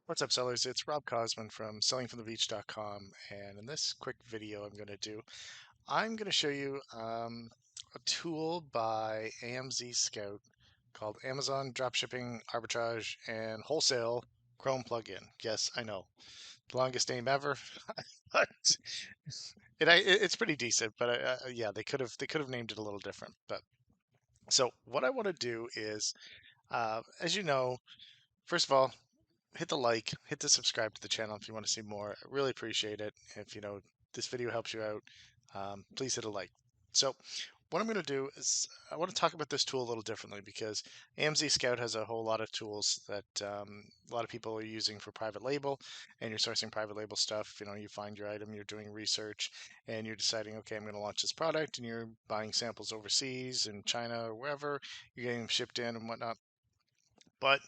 What's up, sellers? It's Rob Cosman from sellingfromthebeach.com, and in this quick video I'm going to show you a tool by AMZ Scout called Amazon Dropshipping Arbitrage and Wholesale Chrome Plugin. Yes, I know, the longest name ever. But it's pretty decent, but yeah, they could have named it a little different. But so what I want to do is, as you know, first of all, hit the like, hit the subscribe to the channel if you want to see more. I really appreciate it. If this video helps you out, please hit a like. So what I'm going to do is I want to talk about this tool a little differently because AMZ Scout has a whole lot of tools that a lot of people are using for private label, and you're sourcing private label stuff. You find your item, you're doing research, and you're deciding, okay, I'm going to launch this product, and you're buying samples overseas in China or wherever, you're getting them shipped in and whatnot. But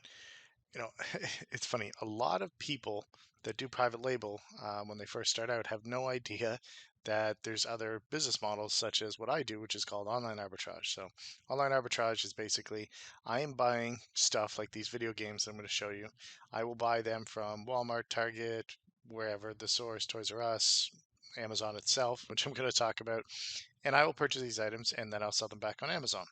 you know, it's funny. A lot of people that do private label when they first start out have no idea that there's other business models such as what I do, which is called online arbitrage. So, online arbitrage is basically I am buying stuff like these video games that I'm going to show you. I will buy them from Walmart, Target, wherever, the source, Toys R Us, Amazon itself, which I'm going to talk about, and I will purchase these items and then I'll sell them back on Amazon.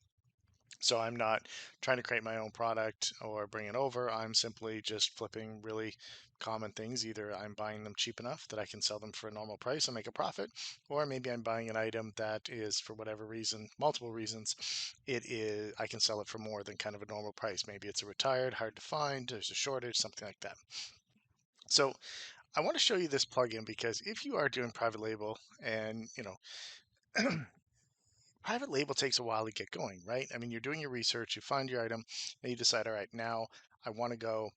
So I'm not trying to create my own product or bring it over. I'm simply just flipping really common things. Either I'm buying them cheap enough that I can sell them for a normal price and make a profit, or maybe I'm buying an item that is, for whatever reason, multiple reasons, I can sell it for more than kind of a normal price. Maybe it's a retired, hard to find, there's a shortage, something like that. So I want to show you this plugin because if you are doing private label and, private label takes a while to get going, right? I mean, you're doing your research, you find your item, and you decide, all right, now I want to go,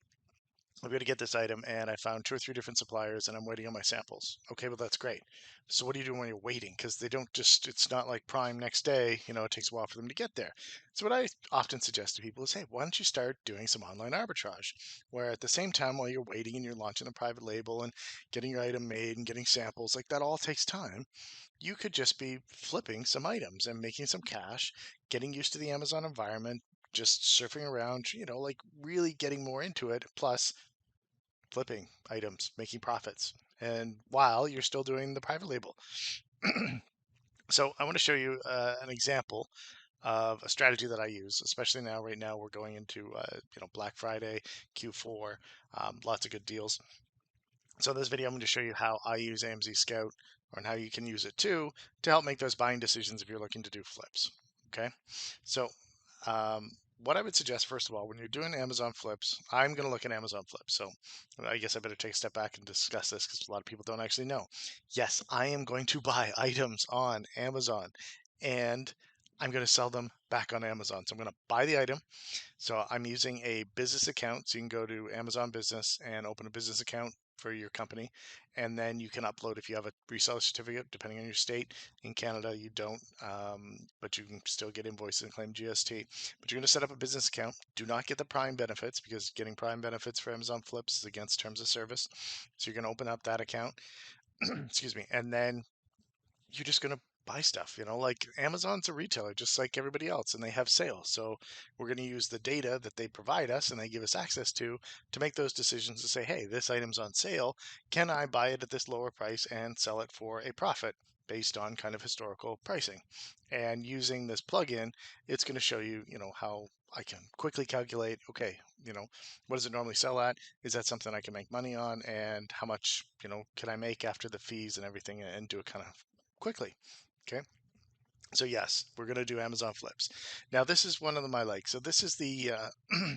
I'm going to get this item, and I found two or three different suppliers, and I'm waiting on my samples. Okay, well, that's great. So what do you do when you're waiting? Because they don't just, it's not like Prime next day, it takes a while for them to get there. So what I often suggest to people is, hey, why don't you start doing some online arbitrage, where at the same time, while you're waiting and you're launching a private label and getting your item made and getting samples, like that all takes time. You could just be flipping some items and making some cash, getting used to the Amazon environment, just surfing around, like really getting more into it, plus flipping items, making profits. And while you're still doing the private label. So I want to show you an example of a strategy that I use, especially now. Right now, we're going into Black Friday, Q4, lots of good deals. So in this video, I'm going to show you how I use AMZ Scout, and how you can use it too to help make those buying decisions if you're looking to do flips. Okay, so um, what I would suggest, first of all, when you're doing Amazon flips, I'm going to look at Amazon flips. So I guess I better take a step back and discuss this because a lot of people don't actually know. Yes, I am going to buy items on Amazon, and I'm going to sell them back on Amazon. So I'm going to buy the item. So I'm using a business account. So you can go to Amazon Business and open a business account for your company. And then you can upload if you have a reseller certificate, depending on your state. In Canada, you don't, but you can still get invoices and claim GST. But you're going to set up a business account. Do not get the Prime benefits because getting Prime benefits for Amazon Flips is against terms of service. So you're going to open up that account. Excuse me. And then you're just going to buy stuff. Like Amazon's a retailer just like everybody else, and they have sales. So we're going to use the data that they provide us and they give us access to make those decisions to say, hey, this item's on sale. Can I buy it at this lower price and sell it for a profit based on kind of historical pricing? And using this plugin, it's going to show you, how I can quickly calculate, okay, what does it normally sell at? Is that something I can make money on? And how much, can I make after the fees and everything, and do it kind of quickly. Okay. So yes, we're going to do Amazon flips. Now this is one of my likes. So this is the,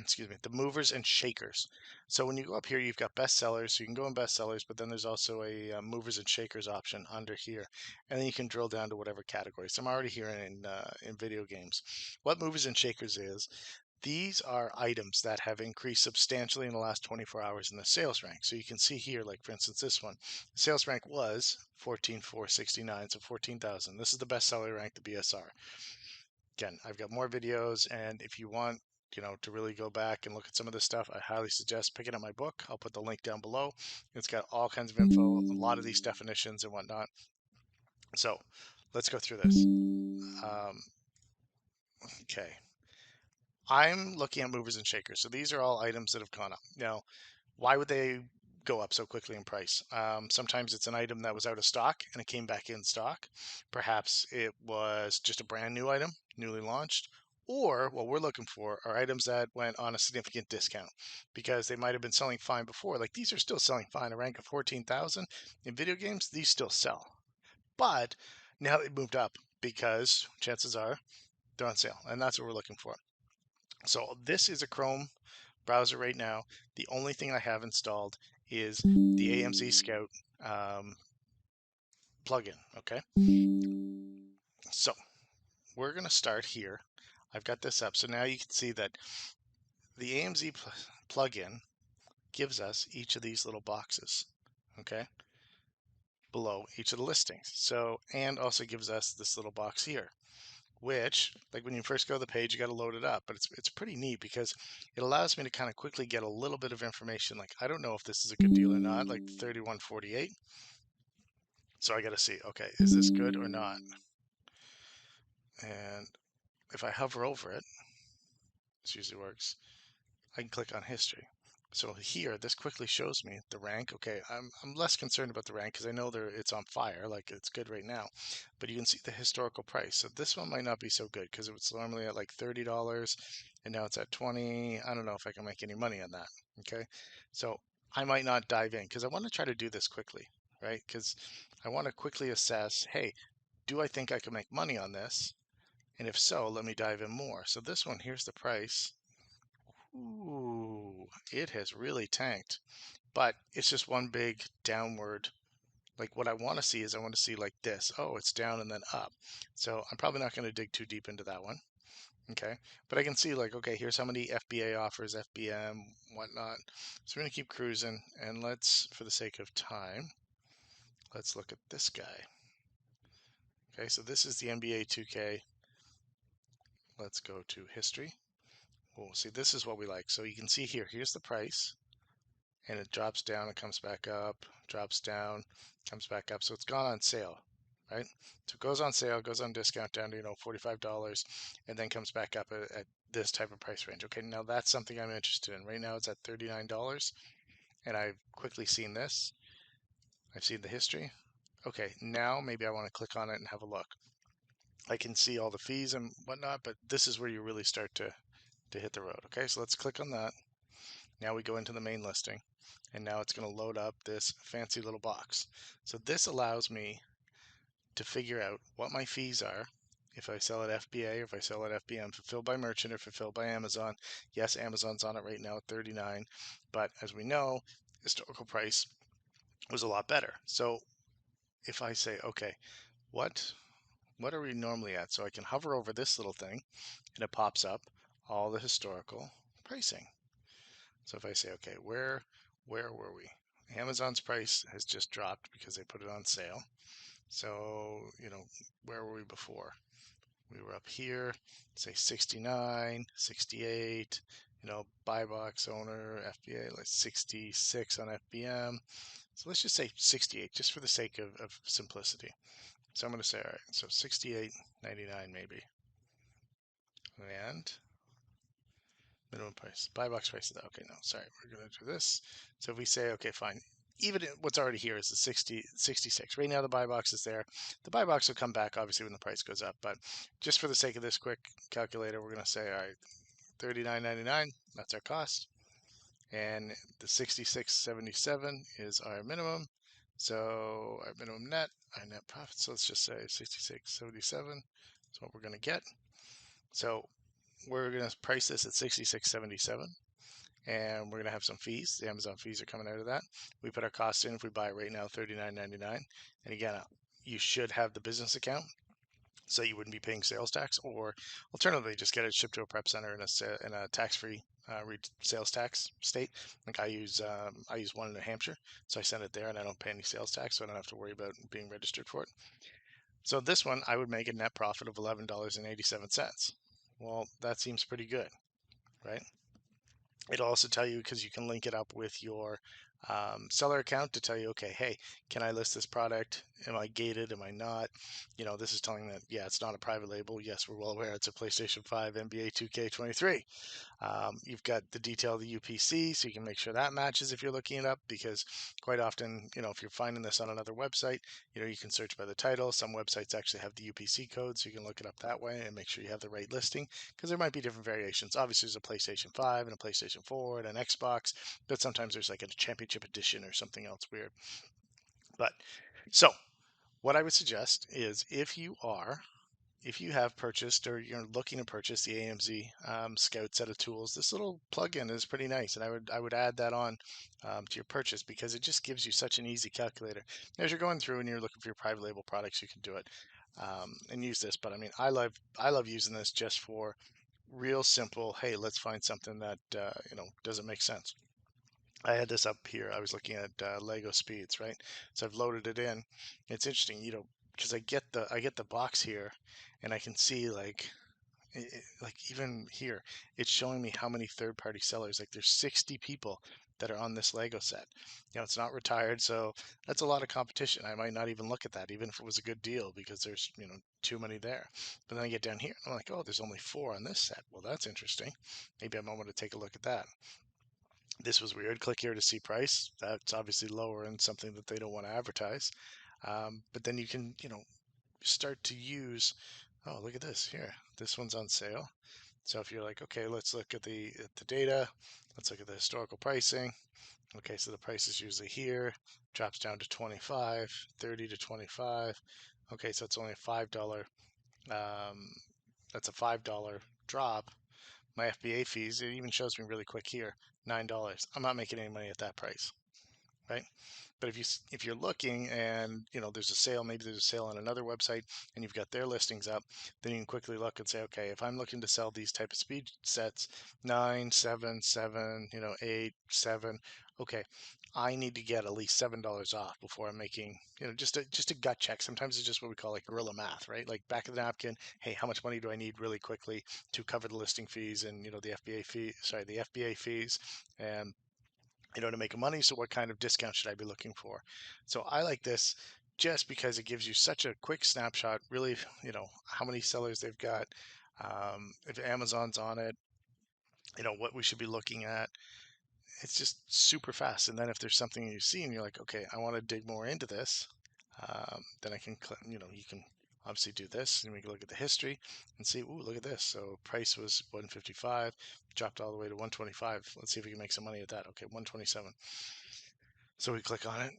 excuse me, the movers and shakers. So when you go up here, you've got bestsellers. So you can go in bestsellers, but then there's also a movers and shakers option under here. And then you can drill down to whatever category. So I'm already here in video games. What movers and shakers is, these are items that have increased substantially in the last 24 hours in the sales rank. So you can see here, like for instance, this one, the sales rank was 14,469, so 14,000. This is the best seller rank, the BSR. Again, I've got more videos, and if you want, to really go back and look at some of this stuff, I highly suggest picking up my book. I'll put the link down below. It's got all kinds of info, a lot of these definitions and whatnot. So let's go through this. Okay. I'm looking at movers and shakers. So these are all items that have gone up. Now, Why would they go up so quickly in price? Sometimes it's an item that was out of stock and it came back in stock. Perhaps it was just a brand new item, newly launched. Or what we're looking for are items that went on a significant discount because they might have been selling fine before. Like these are still selling fine. A rank of 14,000 in video games, these still sell. But now they moved up because chances are they're on sale, and that's what we're looking for. So this is a Chrome browser right now. The only thing I have installed is the AMZ Scout plugin. Okay, so we're going to start here. I've got this up. So now you can see that the AMZ plugin gives us each of these little boxes, okay, below each of the listings. So, and also gives us this little box here, which, like when you first go to the page, you got to load it up. But it's pretty neat because it allows me to kind of quickly get a little bit of information. Like, I don't know if this is a good deal or not, like 31.48. So I got to see, okay, is this good or not? And if I hover over it, this usually works, I can click on history. So here, this quickly shows me the rank. Okay, I'm less concerned about the rank because I know it's on fire, like it's good right now. But you can see the historical price. So this one might not be so good because it was normally at like $30 and now it's at 20. I don't know if I can make any money on that. Okay, so I might not dive in because I want to try to do this quickly, right? Because I want to quickly assess, hey, do I think I can make money on this? And if so, let me dive in more. So this one, here's the price. Ooh, it has really tanked, but it's just one big downward. Like what I want to see is I want to see like this. Oh, it's down and then up. So I'm probably not going to dig too deep into that one. Okay. But I can see like, okay, here's how many FBA offers, FBM, whatnot. So we're going to keep cruising and let's, for the sake of time, let's look at this guy. Okay. So this is the NBA 2K. Let's go to history. Oh, see, this is what we like. So you can see here, here's the price. And it drops down, it comes back up, drops down, comes back up. So it's gone on sale, right? So it goes on sale, goes on discount down to, $45, and then comes back up at this type of price range. Okay, now that's something I'm interested in. Right now it's at $39, and I've quickly seen this. I've seen the history. Okay, now maybe I want to click on it and have a look. I can see all the fees and whatnot, but this is where you really start to hit the road. Okay, so let's click on that. Now we go into the main listing, and now it's going to load up this fancy little box. So this allows me to figure out what my fees are if I sell at FBA or if I sell at FBM, fulfilled by merchant or fulfilled by Amazon. Yes, Amazon's on it right now at 39, but as we know, historical price was a lot better. So if I say, okay, what are we normally at? So I can hover over this little thing and it pops up all the historical pricing. So if I say, okay, where were we? Amazon's price has just dropped because they put it on sale. So, where were we before? We were up here, say 69, 68, buy box owner, FBA, like 66 on FBM. So let's just say 68, just for the sake of simplicity. So I'm going to say, all right, so 68.99 maybe. And minimum price, buy box price. Okay, no, sorry, we're going to do this. So if we say, okay, fine, even what's already here is the 66. Right now the buy box is there. The buy box will come back obviously when the price goes up, but just for the sake of this quick calculator, we're going to say, all right, $39.99, that's our cost. And the 66.77 is our minimum. So our minimum net, our net profit. So let's just say 66.77 is what we're going to get. So we're going to price this at 66.77, and we're going to have some fees. The Amazon fees are coming out of that. We put our costs in if we buy it right now, $39.99. And again, you should have the business account, so you wouldn't be paying sales tax, or alternatively, just get it shipped to a prep center in a tax-free sales tax state. Like I use one in New Hampshire, so I send it there, and I don't pay any sales tax, so I don't have to worry about being registered for it. So this one, I would make a net profit of $11.87. Well, that seems pretty good, right? It'll also tell you, because you can link it up with your seller account to tell you, okay, hey, can I list this product Am I gated? Am I not? This is telling that, yeah, it's not a private label. Yes, we're well aware it's a PlayStation 5 NBA 2K23. You've got the detail of the UPC, so you can make sure that matches if you're looking it up, because quite often, if you're finding this on another website, you can search by the title. Some websites actually have the UPC code, so you can look it up that way and make sure you have the right listing, because there might be different variations. Obviously, there's a PlayStation 5 and a PlayStation 4 and an Xbox, but sometimes there's like a championship edition or something else weird. But so what I would suggest is if you have purchased or you're looking to purchase the AMZ Scout set of tools, this little plugin is pretty nice, and I would add that on to your purchase, because it just gives you such an easy calculator. As you're going through and you're looking for your private label products, you can do it and use this. But I mean, I love using this just for real simple. Hey, let's find something that doesn't make sense. I had this up here. I was looking at Lego Speeds, right? So I've loaded it in. It's interesting, because I get the box here, and I can see like even here, it's showing me how many third-party sellers. Like there's 60 people that are on this Lego set. It's not retired, so that's a lot of competition. I might not even look at that, even if it was a good deal, because there's too many there. But then I get down here, and I'm like, oh, there's only 4 on this set. Well, that's interesting. Maybe I might want to take a look at that. This was weird. Click here to see price. That's obviously lower and something that they don't want to advertise. But then you can, start to use, oh, look at this here. This one's on sale. So if you're like, okay, let's look at the data. Let's look at the historical pricing. Okay, so the price is usually here, drops down to 25, 30 to 25. Okay, so it's only a $5. Um, that's a $5 drop. My FBA fees, it even shows me really quick here, $9. I'm not making any money at that price, right? But if you're looking and there's a sale, maybe there's a sale on another website and you've got their listings up, then you can quickly look and say, okay, if I'm looking to sell these type of speed sets, 9, 7, 7, 8, 7, okay, I need to get at least $7 off before I'm making, just a gut check. Sometimes it's just what we call like guerrilla math, right? Like back of the napkin, hey, how much money do I need really quickly to cover the listing fees and the FBA fees, and to make money. So what kind of discount should I be looking for? So I like this just because it gives you such a quick snapshot, really, how many sellers they've got, if Amazon's on it, what we should be looking at. It's just super fast. And then if there's something you see and you're like, okay, I want to dig more into this, then I can, you can obviously do this, and we can look at the history and see, ooh, look at this. So price was 155, dropped all the way to 125. Let's see if we can make some money at that. Okay, 127. So we click on it.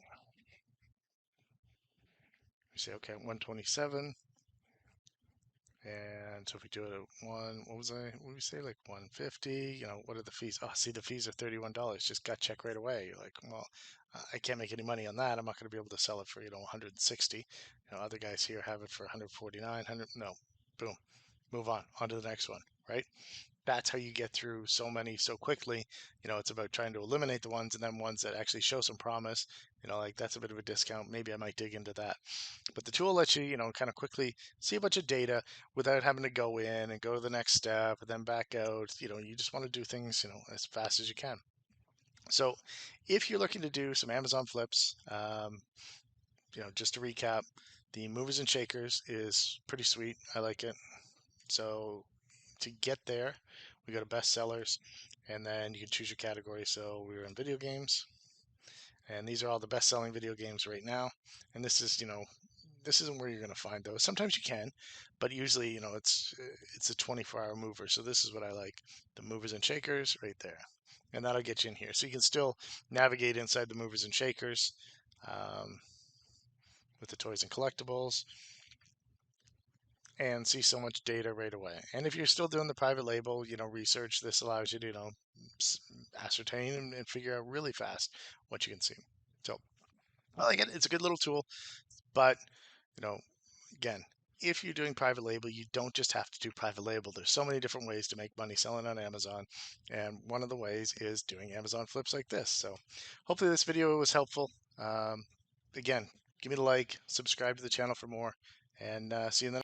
We say, okay, 127. And so if we do it at what did we say, like 150, what are the fees? Oh, see, the fees are $31. Just got check right away. You're like, well, I can't make any money on that. I'm not going to be able to sell it for, 160. Other guys here have it for 149, 100. No, boom, move on to the next one, right? That's how you get through so many so quickly. It's about trying to eliminate the ones, and then ones that actually show some promise, like that's a bit of a discount. Maybe I might dig into that. But the tool lets you, kind of quickly see a bunch of data without having to go in and go to the next step and then back out. You just want to do things, as fast as you can. So if you're looking to do some Amazon flips, just to recap, the movers and shakers is pretty sweet. I like it. So to get there, we go to best sellers, and then you can choose your category. So we were in video games, and these are all the best selling video games right now. And this is, this isn't where you're going to find those. Sometimes you can, but usually, it's a 24-hour mover. So this is what I like, the movers and shakers right there. And that'll get you in here. So you can still navigate inside the movers and shakers with the toys and collectibles, and see so much data right away. And if you're still doing the private label, research, this allows you to, ascertain and figure out really fast what you can see. So I like it. It's a good little tool, but, again, if you're doing private label, you don't just have to do private label. There's so many different ways to make money selling on Amazon. And one of the ways is doing Amazon flips like this. So hopefully this video was helpful. Again, give me the like, subscribe to the channel for more, and see you in the